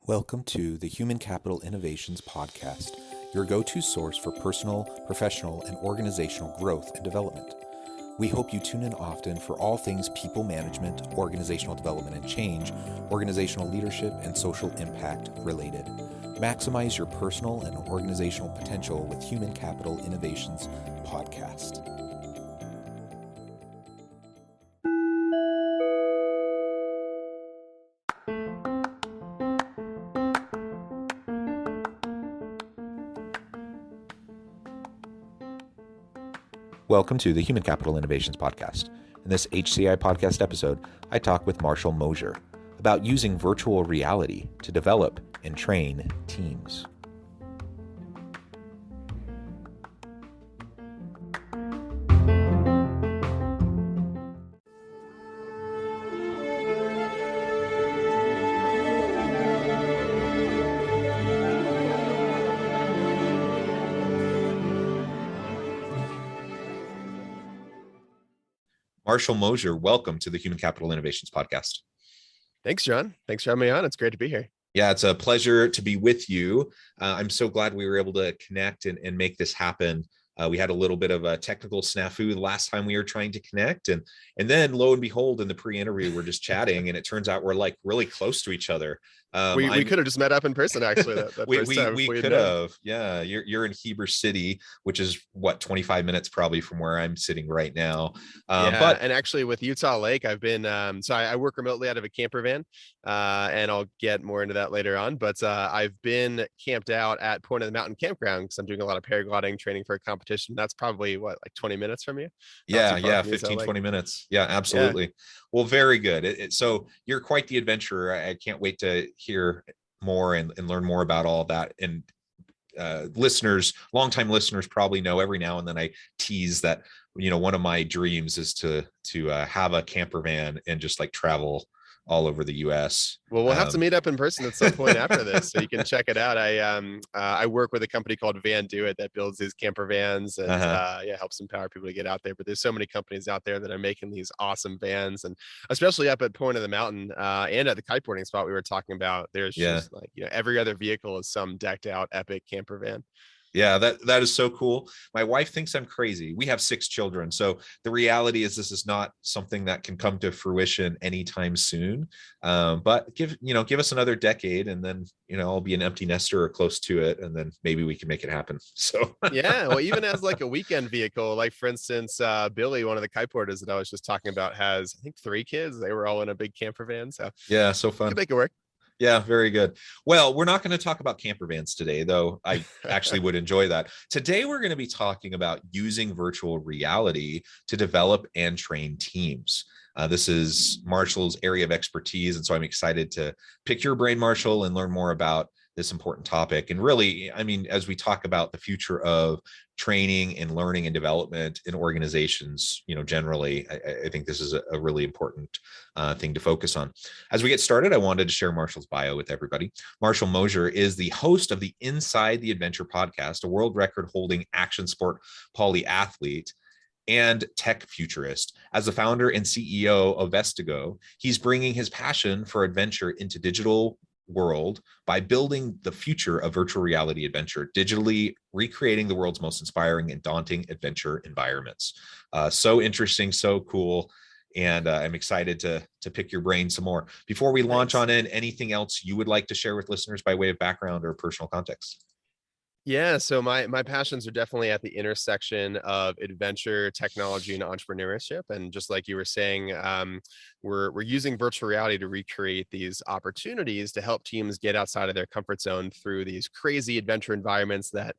Welcome to the Human Capital Innovations Podcast, your go-to source for personal, professional, and organizational growth and development. We hope you tune in often for all things people management, organizational development and change, organizational leadership, and social impact related. Maximize your personal and organizational potential with Human Capital Innovations Podcast. Welcome to the Human Capital Innovations Podcast. In this HCI podcast episode, I talk with Mosher about using virtual reality to develop and train teams. Mosher, welcome to the Human Capital Innovations Podcast. Thanks, John. Thanks for having me on. It's great to be here. Yeah, it's a pleasure to be with you. I'm so glad we were able to connect and make this happen. We had a little bit of a technical snafu the last time we were trying to connect. And then lo and behold, in the pre-interview, we're just chatting and it turns out we're like really close to each other. We could have just met up in person, actually. We could have. Yeah, you're in Heber City, which is what, 25 minutes probably from where I'm sitting right now. And actually with Utah Lake, I've been, I work remotely out of a camper van, and I'll get more into that later on. But I've been camped out at Point of the Mountain Campground because I'm doing a lot of paragliding training for a competition. That's probably like 20 minutes from you? Yeah, 15, 20 minutes. Yeah, absolutely. Yeah. Well, very good. So you're quite the adventurer. I can't wait to hear more and learn more about all of that. And longtime listeners probably know every now and then I tease that, one of my dreams is to have a camper van and just like travel all over the US. Well, we'll have to meet up in person at some point after this, so you can check it out. I work with a company called Van Do It that builds these camper vans and helps empower people to get out there. But there's so many companies out there that are making these awesome vans, and especially up at Point of the Mountain and at the kiteboarding spot we were talking about. There's just like every other vehicle is some decked out epic camper van. Yeah, that is so cool. My wife thinks I'm crazy. We have 6 children. So the reality is this is not something that can come to fruition anytime soon. But give us another decade and then, I'll be an empty nester or close to it. And then maybe we can make it happen. So yeah, well, even as like a weekend vehicle, like for instance, Billy, one of the kiteboarders that I was just talking about, has, I think, 3 kids. They were all in a big camper van. So yeah, so fun. You can make it work. Yeah, very good. Well, we're not going to talk about camper vans today, though I actually would enjoy that. Today, we're going to be talking about using virtual reality to develop and train teams. This is Marshall's area of expertise, and so I'm excited to pick your brain, Marshall, and learn more about this important topic. And really, I mean, as we talk about the future of training and learning and development in organizations, generally, I think this is a really important thing to focus on. As we get started, I wanted to share Marshall's bio with everybody. Marshall Mosher is the host of the Inside the Adventure podcast, a world record holding action sport polyathlete and tech futurist. As the founder and CEO of Vestigo, he's bringing his passion for adventure into digital world by building the future of virtual reality adventure, digitally recreating the world's most inspiring and daunting adventure environments. So interesting, so cool. And I'm excited to pick your brain some more. Before we launch on in, anything else you would like to share with listeners by way of background or personal context? Yeah, so my passions are definitely at the intersection of adventure, technology, and entrepreneurship. And just like you were saying, we're using virtual reality to recreate these opportunities to help teams get outside of their comfort zone through these crazy adventure environments that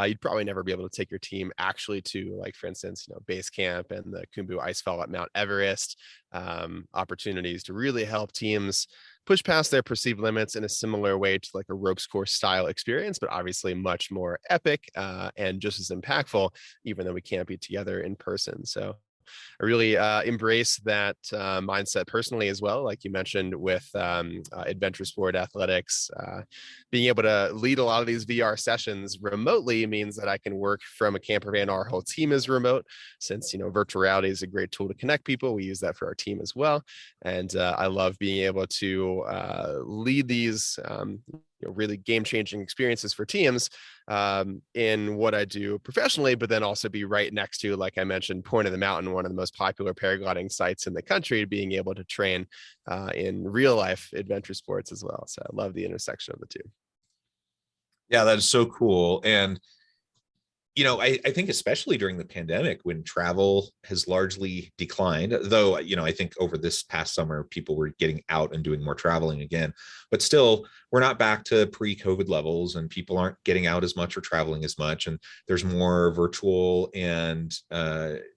you'd probably never be able to take your team actually to, like for instance, base camp and the Khumbu Icefall at Mount Everest. Opportunities to really help teams push past their perceived limits in a similar way to like a ropes course style experience, but obviously much more epic and just as impactful, even though we can't be together in person. So I really embrace that mindset personally as well. Like you mentioned with adventure sport athletics, being able to lead a lot of these VR sessions remotely means that I can work from a camper van. Our whole team is remote, since virtual reality is a great tool to connect people. We use that for our team as well, and I love being able to lead these really game-changing experiences for teams in what I do professionally, but then also be right next to, like I mentioned, Point of the Mountain, one of the most popular paragliding sites in the country, being able to train in real life adventure sports as well. So I love the intersection of the two. Yeah, that is so cool. And I think especially during the pandemic when travel has largely declined, though, I think over this past summer, people were getting out and doing more traveling again, but still we're not back to pre-COVID levels and people aren't getting out as much or traveling as much. And there's more virtual and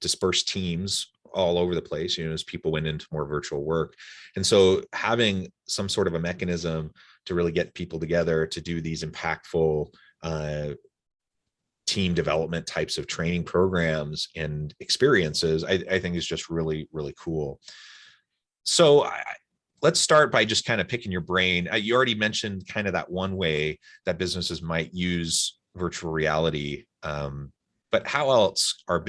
dispersed teams all over the place, as people went into more virtual work. And so having some sort of a mechanism to really get people together to do these impactful team development types of training programs and experiences, I think is just really, really cool. So let's start by just kind of picking your brain. You already mentioned kind of that one way that businesses might use virtual reality. But how else are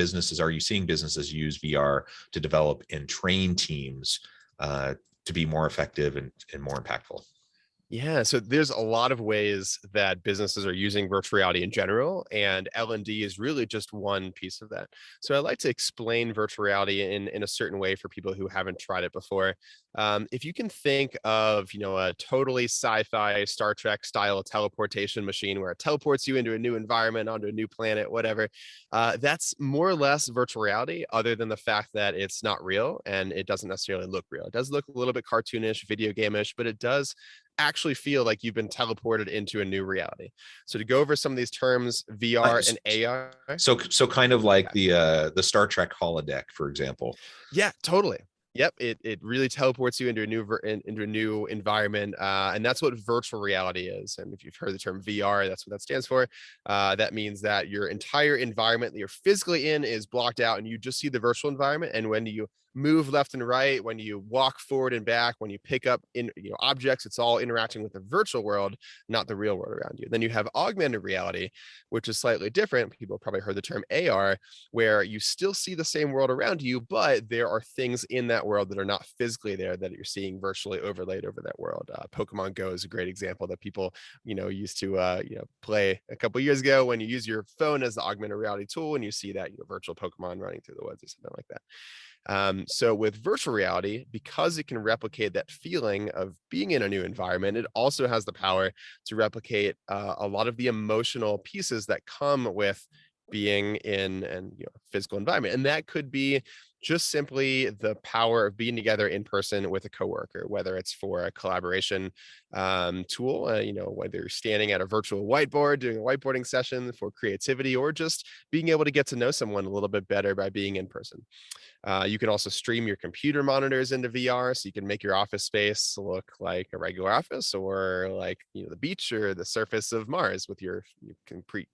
you seeing businesses use VR to develop and train teams to be more effective and more impactful? Yeah, so there's a lot of ways that businesses are using virtual reality in general, and L&D is really just one piece of that. So I like to explain virtual reality in a certain way for people who haven't tried it before. If you can think of, a totally sci-fi Star Trek style teleportation machine where it teleports you into a new environment, onto a new planet, whatever, that's more or less virtual reality, other than the fact that it's not real and it doesn't necessarily look real. It does look a little bit cartoonish, video game-ish, but it does actually feel like you've been teleported into a new reality. So to go over some of these terms, VR and AR. So kind of like the Star Trek holodeck, for example. Yeah, totally. Yep, it really teleports you into a new environment, and that's what virtual reality is. And if you've heard the term VR, that's what that stands for. That means that your entire environment that you're physically in is blocked out, and you just see the virtual environment. And when you move left and right, when you walk forward and back, when you pick up objects, it's all interacting with the virtual world, not the real world around you. Then you have augmented reality, which is slightly different. People have probably heard the term AR, where you still see the same world around you, but there are things in that world that are not physically there that you're seeing virtually overlaid over that world. Pokemon Go is a great example that people used to play a couple years ago, when you use your phone as the augmented reality tool and you see that virtual Pokemon running through the woods or something like that. So with virtual reality, because it can replicate that feeling of being in a new environment, it also has the power to replicate a lot of the emotional pieces that come with being in an physical environment. And that could be just simply the power of being together in person with a coworker, whether it's for a collaboration tool, whether you're standing at a virtual whiteboard doing a whiteboarding session for creativity, or just being able to get to know someone a little bit better by being in person. You can also stream your computer monitors into VR, so you can make your office space look like a regular office, or like the beach or the surface of Mars with your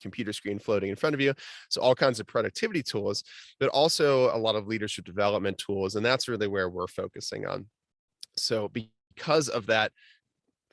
computer screen floating in front of you. So all kinds of productivity tools, but also a lot of leadership development tools, and that's really where we're focusing on. So because of that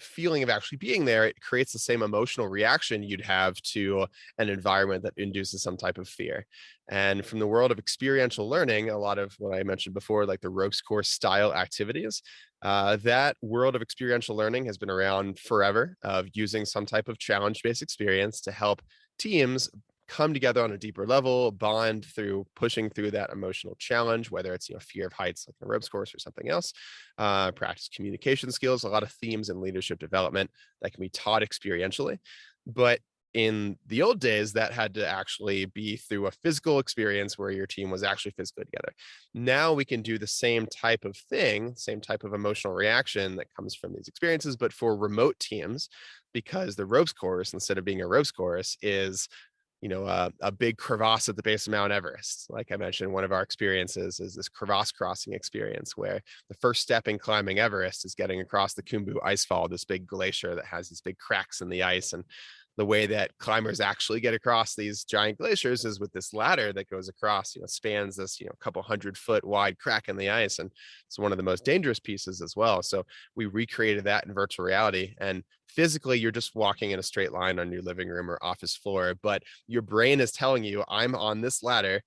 feeling of actually being there, it creates the same emotional reaction you'd have to an environment that induces some type of fear. And from the world of experiential learning, a lot of what I mentioned before, like the ropes course style activities, that world of experiential learning has been around forever, of using some type of challenge-based experience to help teams come together on a deeper level, bond through pushing through that emotional challenge, whether it's fear of heights like the ropes course or something else, practice communication skills, a lot of themes in leadership development that can be taught experientially. But in the old days, that had to actually be through a physical experience where your team was actually physically together. Now we can do the same type of thing, same type of emotional reaction that comes from these experiences, but for remote teams, because the ropes course, instead of being a ropes course, is a big crevasse at the base of Mount Everest. Like I mentioned, one of our experiences is this crevasse crossing experience, where the first step in climbing Everest is getting across the Khumbu icefall, this big glacier that has these big cracks in the ice. And the way that climbers actually get across these giant glaciers is with this ladder that goes across, spans this, couple 100-foot wide crack in the ice. And it's one of the most dangerous pieces as well. So we recreated that in virtual reality. And physically, you're just walking in a straight line on your living room or office floor, but your brain is telling you, I'm on this ladder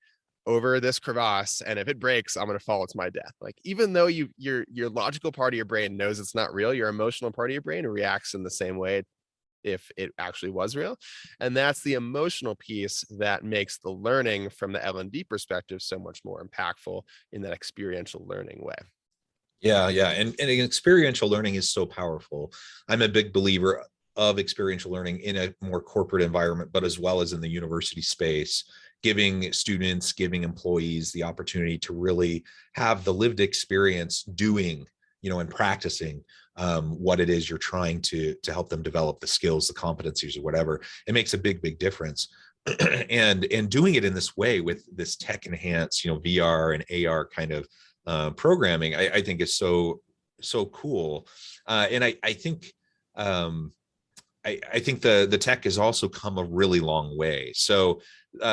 over this crevasse, and if it breaks, I'm going to fall to my death. Like, even though your logical part of your brain knows it's not real, your emotional part of your brain reacts in the same way if it actually was real. And that's the emotional piece that makes the learning from the L&D perspective so much more impactful in that experiential learning way. Yeah, yeah. And experiential learning is so powerful. I'm a big believer of experiential learning in a more corporate environment, but as well as in the university space, giving students, giving employees the opportunity to really have the lived experience doing, and practicing what it is you're trying to help them develop, the skills, the competencies, or whatever. It makes a big difference. and doing it in this way with this tech enhanced, VR and AR kind of programming, I think is so cool. And I think I think the tech has also come a really long way. So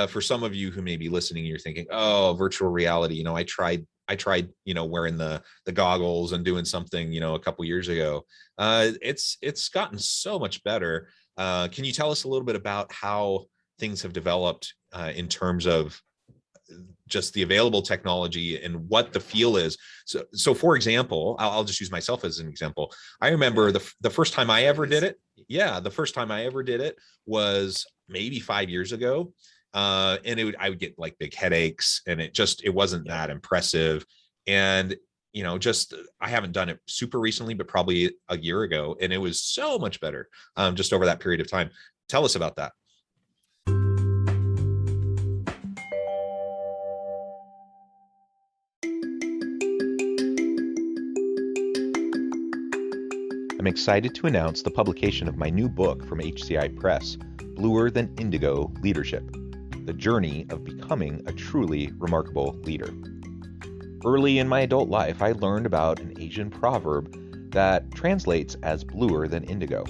for some of you who may be listening, you're thinking, oh, virtual reality, I tried, wearing the goggles and doing something, a couple years ago. It's gotten so much better. Can you tell us a little bit about how things have developed in terms of just the available technology and what the feel is? So for example, I'll just use myself as an example. I remember the first time I ever did it. Yeah, the first time I ever did it was maybe 5 years ago. And I would get like big headaches, and it wasn't that impressive. And I haven't done it super recently, but probably a year ago, and it was so much better just over that period of time. Tell us about that. I'm excited to announce the publication of my new book from HCI Press, Bluer Than Indigo Leadership: The Journey of Becoming a Truly Remarkable Leader. Early in my adult life, I learned about an Asian proverb that translates as bluer than indigo.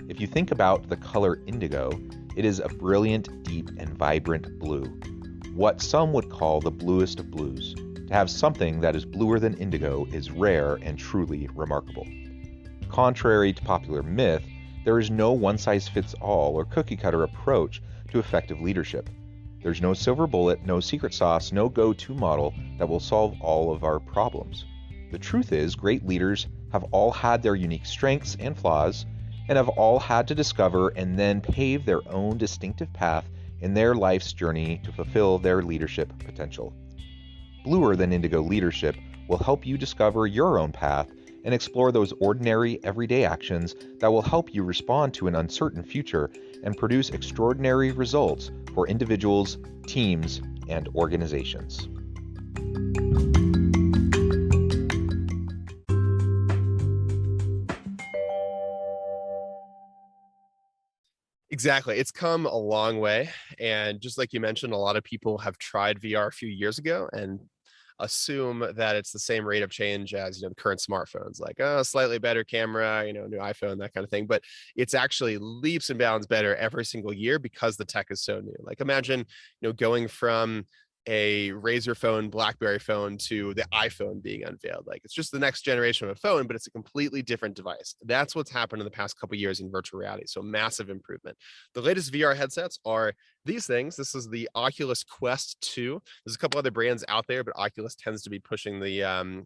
If you think about the color indigo, it is a brilliant, deep, and vibrant blue, what some would call the bluest of blues. To have something that is bluer than indigo is rare and truly remarkable. Contrary to popular myth, there is no one-size-fits-all or cookie-cutter approach to effective leadership. There's no silver bullet, no secret sauce, no go-to model that will solve all of our problems. The truth is, great leaders have all had their unique strengths and flaws, and have all had to discover and then pave their own distinctive path in their life's journey to fulfill their leadership potential. Bluer Than Indigo Leadership will help you discover your own path and explore those ordinary, everyday actions that will help you respond to an uncertain future and produce extraordinary results for individuals, teams, and organizations. Exactly. It's come a long way. And just like you mentioned, a lot of people have tried VR a few years ago and assume that it's the same rate of change as the current smartphones, like slightly better camera, new iPhone, that kind of thing. But it's actually leaps and bounds better every single year because the tech is so new. Like, imagine going from a Razor phone, BlackBerry phone to the iPhone being unveiled. Like, it's just the next generation of a phone, but it's a completely different device. That's what's happened in the past couple of years in virtual reality. So massive improvement. The latest VR headsets are these things. This is the Oculus Quest 2. There's a couple other brands out there, but Oculus tends to be pushing the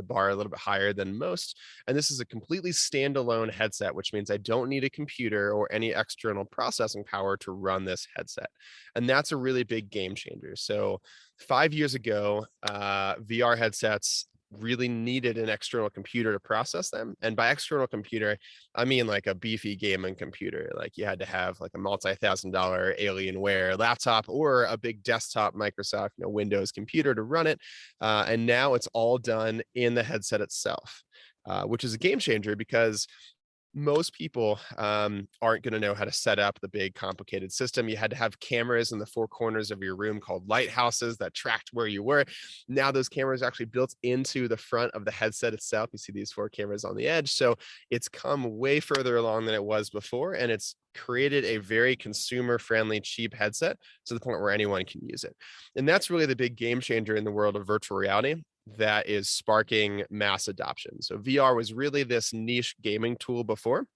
bar a little bit higher than most. And this is a completely standalone headset, which means I don't need a computer or any external processing power to run this headset. And that's a really big game changer. So 5 years ago, VR headsets really needed an external computer to process them. And by external computer, I mean like a beefy gaming computer. Like, you had to have like a multi-$1,000 Alienware laptop or a big desktop Microsoft Windows computer to run it. And now it's all done in the headset itself, which is a game changer because most people aren't going to know how to set up the big complicated system. You had to have cameras in the four corners of your room called lighthouses that tracked where you were. Now those cameras are actually built into the front of the headset itself. You see these four cameras on the edge. So it's come way further along than it was before, and it's created a very consumer friendly, cheap headset to the point where anyone can use it. And that's really the big game changer in the world of virtual reality that is sparking mass adoption. So VR was really this niche gaming tool before,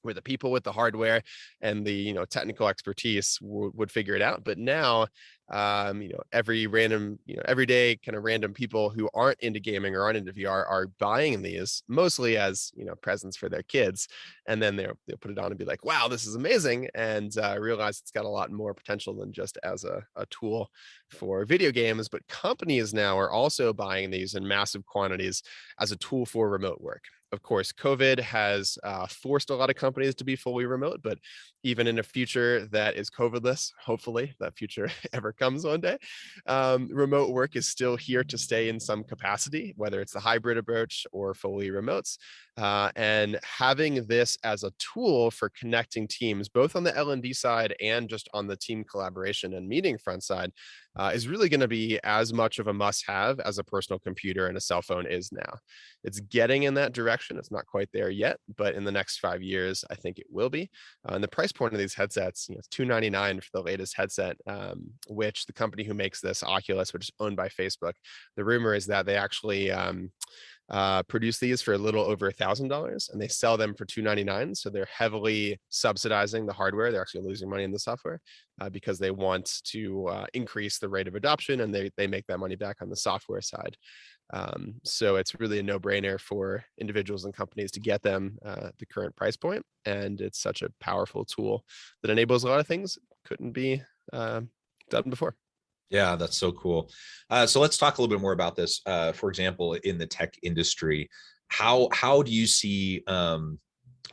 where the people with the hardware and the technical expertise would figure it out. But now, every random, everyday kind of random people who aren't into gaming or aren't into VR are buying these mostly as presents for their kids, and then they'll put it on and be like, "Wow, this is amazing!" and realize it's got a lot more potential than just as a tool for video games. But companies now are also buying these in massive quantities as a tool for remote work. Of course, COVID has forced a lot of companies to be fully remote, but even in a future that is COVID-less, hopefully that future ever comes one day, remote work is still here to stay in some capacity, whether it's the hybrid approach or fully remotes. And having this as a tool for connecting teams, both on the L&D side and just on the team collaboration and meeting front side, is really going to be as much of a must-have as a personal computer and a cell phone is now. It's getting in that direction. It's not quite there yet, but in the next 5 years, I think it will be. And the price point of these headsets, it's $299 for the latest headset, which the company who makes this, Oculus, which is owned by Facebook, the rumor is that they actually produce these for a little over $1,000 and they sell them for $299. So they're heavily subsidizing the hardware. They're actually losing money in the software because they want to increase the rate of adoption, and they make that money back on the software side. So it's really a no-brainer for individuals and companies to get them the current price point. And it's such a powerful tool that enables a lot of things couldn't be done before. Yeah, that's so cool. So let's talk a little bit more about this. For example, in the tech industry, how do you see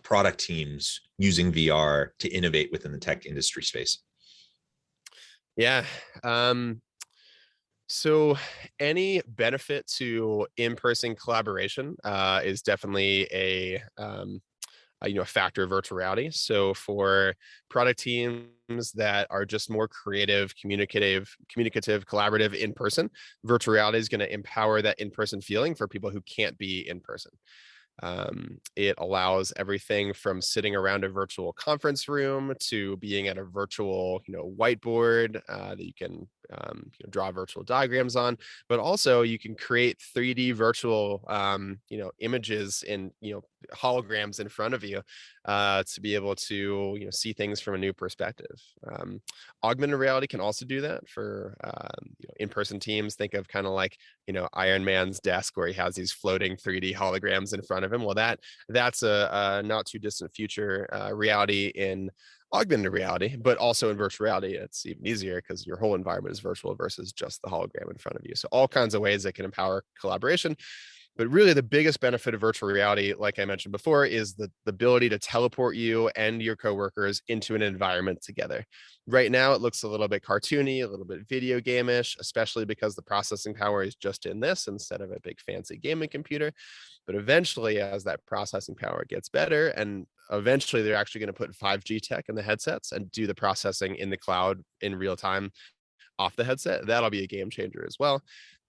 product teams using VR to innovate within the tech industry space? Yeah. So any benefit to in-person collaboration is definitely a factor of virtual reality. So for product teams that are just more creative, communicative, collaborative in person, virtual reality is going to empower that in-person feeling for people who can't be in person. It allows everything from sitting around a virtual conference room to being at a virtual, whiteboard that you can draw virtual diagrams on, but also you can create 3D virtual, images in, holograms in front of you to be able to, see things from a new perspective. Augmented reality can also do that for in-person teams. Think of kind of like, Iron Man's desk where he has these floating 3D holograms in front of him. Well, that's a not too distant future reality in augmented reality, but also in virtual reality. It's even easier because your whole environment is virtual versus just the hologram in front of you. So all kinds of ways that can empower collaboration. But really the biggest benefit of virtual reality, like I mentioned before, is the ability to teleport you and your coworkers into an environment together. Right now, it looks a little bit cartoony, a little bit video game-ish, especially because the processing power is just in this instead of a big fancy gaming computer. But eventually, as that processing power gets better, and eventually they're actually going to put 5G tech in the headsets and do the processing in the cloud in real time off the headset, that'll be a game changer as well.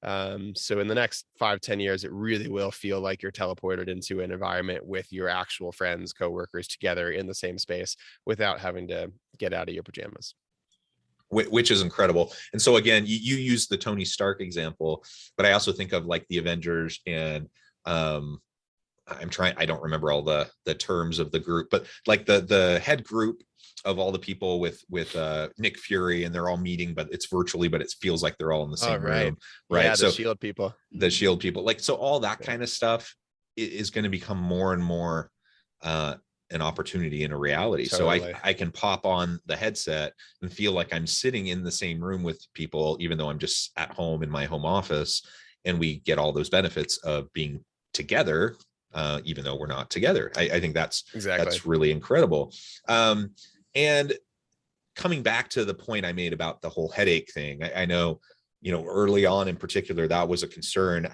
So in the next 5-10 years, it really will feel like you're teleported into an environment with your actual friends, coworkers together in the same space without having to get out of your pajamas. Which is incredible. And so again, you use the Tony Stark example, but I also think of like the Avengers and I don't remember all the terms of the group, but like the head group of all the people with Nick Fury, and they're all meeting, but it's virtually, but it feels like they're all in the same room, right? Yeah, so Shield people, like, so all that kind of stuff is going to become more and more an opportunity in a reality. Totally. So I can pop on the headset and feel like I'm sitting in the same room with people, even though I'm just at home in my home office, and we get all those benefits of being together, even though we're not together. I think that's really incredible. And coming back to the point I made about the whole headache thing, I know, early on in particular, that was a concern.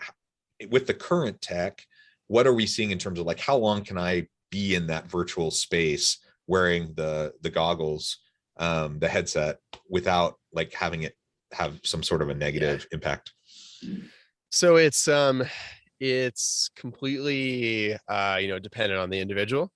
With the current tech, what are we seeing in terms of like, how long can I be in that virtual space wearing the goggles, the headset, without like having it have some sort of a negative impact? So it's completely dependent on the individual.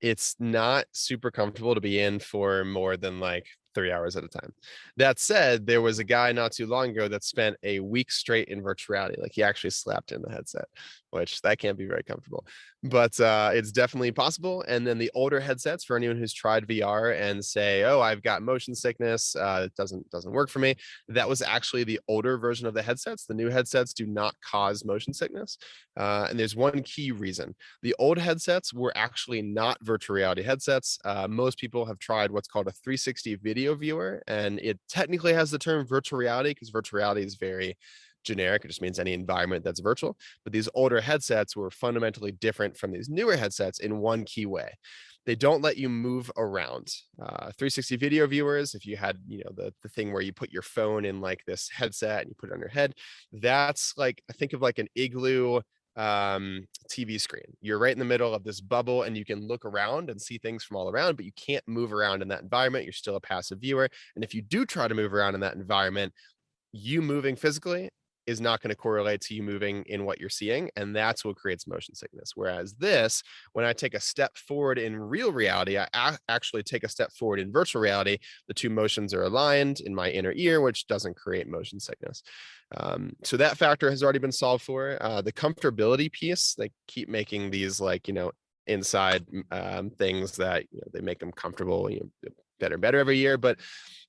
It's not super comfortable to be in for more than like 3 hours at a time. That said, there was a guy not too long ago that spent a week straight in virtual reality. Like he actually slept in the headset, which that can't be very comfortable, but it's definitely possible. And then the older headsets, for anyone who's tried VR and say, oh, I've got motion sickness, it doesn't work for me. That was actually the older version of the headsets. The new headsets do not cause motion sickness. And there's one key reason. The old headsets were actually not virtual reality headsets. Most people have tried what's called a 360 video viewer, and it technically has the term virtual reality because virtual reality is very generic. It just means any environment that's virtual. But these older headsets were fundamentally different from these newer headsets in one key way. They don't let you move around. 360 video viewers, if you had, the thing where you put your phone in like this headset and you put it on your head, that's like, I think of like an igloo TV screen. You're right in the middle of this bubble and you can look around and see things from all around, but you can't move around in that environment. You're still a passive viewer. And if you do try to move around in that environment, you moving physically is not going to correlate to you moving in what you're seeing. And that's what creates motion sickness. Whereas this, when I take a step forward in real reality, I actually take a step forward in virtual reality. The two motions are aligned in my inner ear, which doesn't create motion sickness. So that factor has already been solved for. The comfortability piece, they keep making these like, inside things that they make them comfortable, better and better every year. But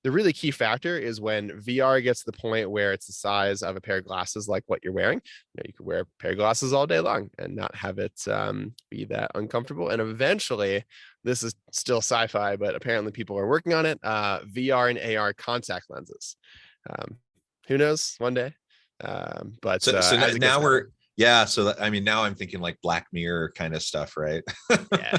the really key factor is when VR gets to the point where it's the size of a pair of glasses, like what you're wearing. You could wear a pair of glasses all day long and not have it be that uncomfortable. And eventually, this is still sci-fi, but apparently people are working on it. VR and AR contact lenses. Who knows? One day. But so now we're so that, I mean, now I'm thinking like Black Mirror kind of stuff, right? Yeah.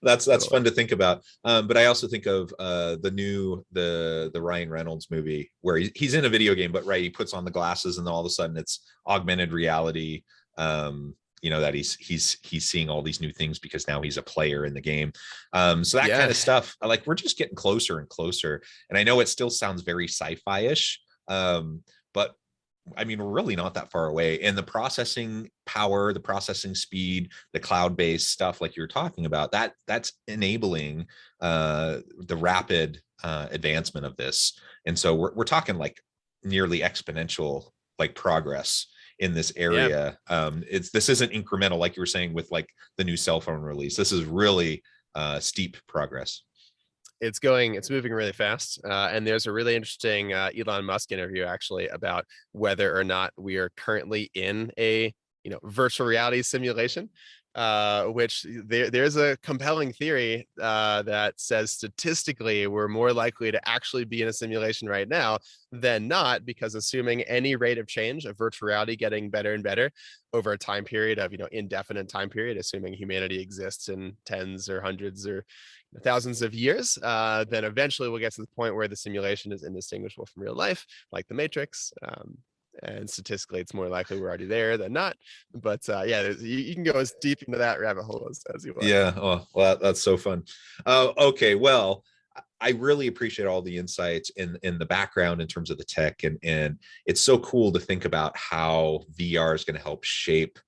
That's fun to think about. But I also think of the Ryan Reynolds movie where he's in a video game, but he puts on the glasses and then all of a sudden it's augmented reality. That he's seeing all these new things because now he's a player in the game. So that kind of stuff, like we're just getting closer and closer. And I know it still sounds very sci-fi-ish, but I mean, we're really not that far away. And the processing power, the processing speed, the cloud-based stuff like you're talking about, that's enabling the rapid advancement of this. And so we're talking like nearly exponential like progress in this area. This isn't incremental, like you were saying with like the new cell phone release. This is really steep progress. It's moving really fast. And there's a really interesting Elon Musk interview actually about whether or not we are currently in a virtual reality simulation, which there's a compelling theory that says statistically we're more likely to actually be in a simulation right now than not, because assuming any rate of change of virtual reality getting better and better over a time period of indefinite time period, assuming humanity exists in tens or hundreds or thousands of years, then eventually we'll get to the point where the simulation is indistinguishable from real life, like the Matrix. And statistically, it's more likely we're already there than not. But you can go as deep into that rabbit hole as you want. Yeah, well, that's so fun. Okay, well, I really appreciate all the insights in the background in terms of the tech, and it's so cool to think about how VR is going to help shape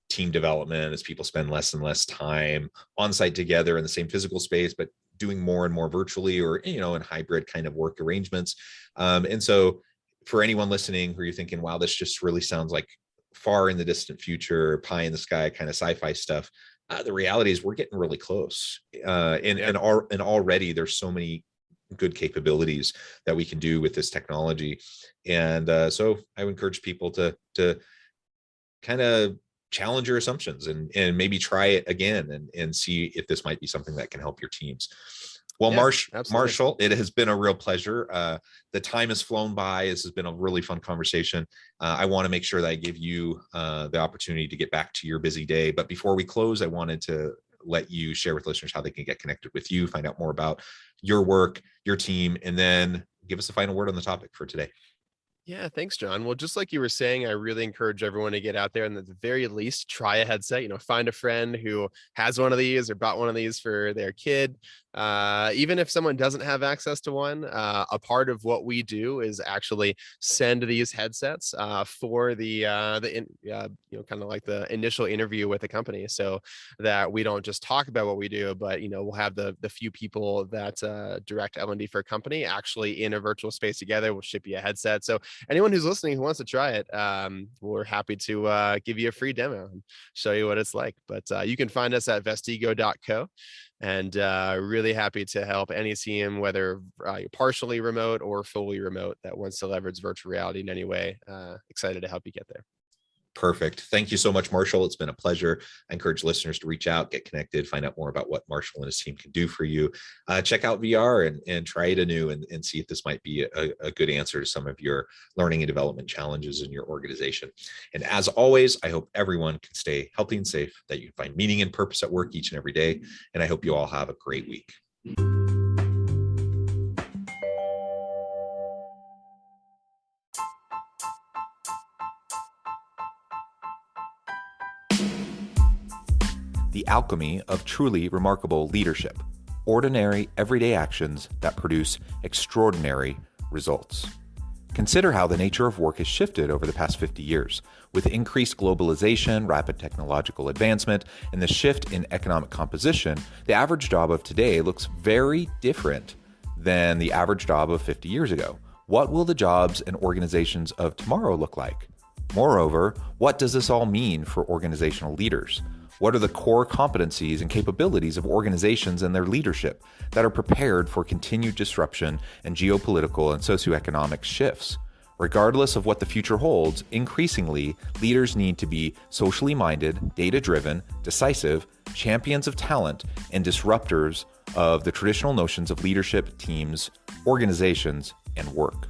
team development as people spend less and less time on site together in the same physical space, but doing more and more virtually or in hybrid kind of work arrangements. And so for anyone listening who you're thinking, wow, this just really sounds like far in the distant future, pie in the sky kind of sci-fi stuff, the reality is we're getting really close. And already there's so many good capabilities that we can do with this technology. And so I would encourage people to kind of challenge your assumptions and maybe try it again and see if this might be something that can help your teams. Well, Marshall, it has been a real pleasure. The time has flown by. This has been a really fun conversation. I want to make sure that I give you the opportunity to get back to your busy day. But before we close, I wanted to let you share with listeners how they can get connected with you, find out more about your work, your team, and then give us a final word on the topic for today. Yeah, thanks, John. Well, just like you were saying, I really encourage everyone to get out there and at the very least try a headset. Find a friend who has one of these or bought one of these for their kid. Even if someone doesn't have access to one, a part of what we do is actually send these headsets for kind of like the initial interview with the company, so that we don't just talk about what we do, but we'll have the few people that direct L&D for a company actually in a virtual space together. We'll ship you a headset. So anyone who's listening who wants to try it, we're happy to give you a free demo and show you what it's like. But you can find us at vestigo.co, and really happy to help any team, whether you're partially remote or fully remote, that wants to leverage virtual reality in any way. Excited to help you get there. Perfect. Thank you so much, Marshall. It's been a pleasure. I encourage listeners to reach out, get connected, find out more about what Marshall and his team can do for you. Check out VR and try it anew and see if this might be a good answer to some of your learning and development challenges in your organization. And as always, I hope everyone can stay healthy and safe, that you find meaning and purpose at work each and every day. And I hope you all have a great week. The alchemy of truly remarkable leadership. Ordinary, everyday actions that produce extraordinary results. Consider how the nature of work has shifted over the past 50 years. With increased globalization, rapid technological advancement, and the shift in economic composition, the average job of today looks very different than the average job of 50 years ago. What will the jobs and organizations of tomorrow look like? Moreover, what does this all mean for organizational leaders? What are the core competencies and capabilities of organizations and their leadership that are prepared for continued disruption and geopolitical and socioeconomic shifts? Regardless of what the future holds, increasingly, leaders need to be socially minded, data-driven, decisive, champions of talent, and disruptors of the traditional notions of leadership, teams, organizations, and work.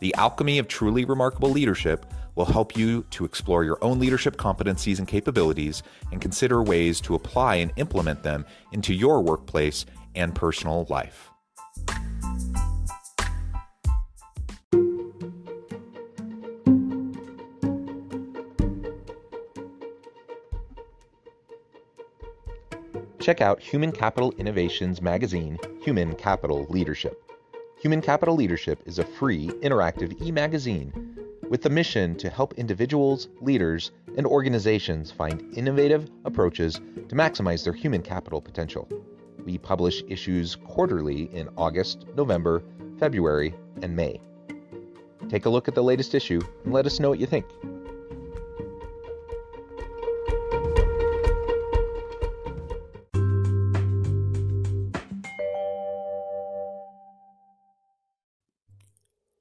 The alchemy of truly remarkable leadership will help you to explore your own leadership competencies and capabilities and consider ways to apply and implement them into your workplace and personal life. Check out Human Capital Innovations magazine, Human Capital Leadership. Human Capital Leadership is a free, interactive e-magazine with the mission to help individuals, leaders, and organizations find innovative approaches to maximize their human capital potential. We publish issues quarterly in August, November, February, and May. Take a look at the latest issue and let us know what you think.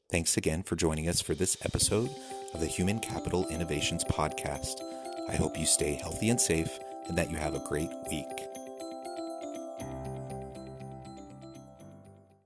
Thanks again for joining us for this episode of the Human Capital Innovations Podcast. I hope you stay healthy and safe and that you have a great week.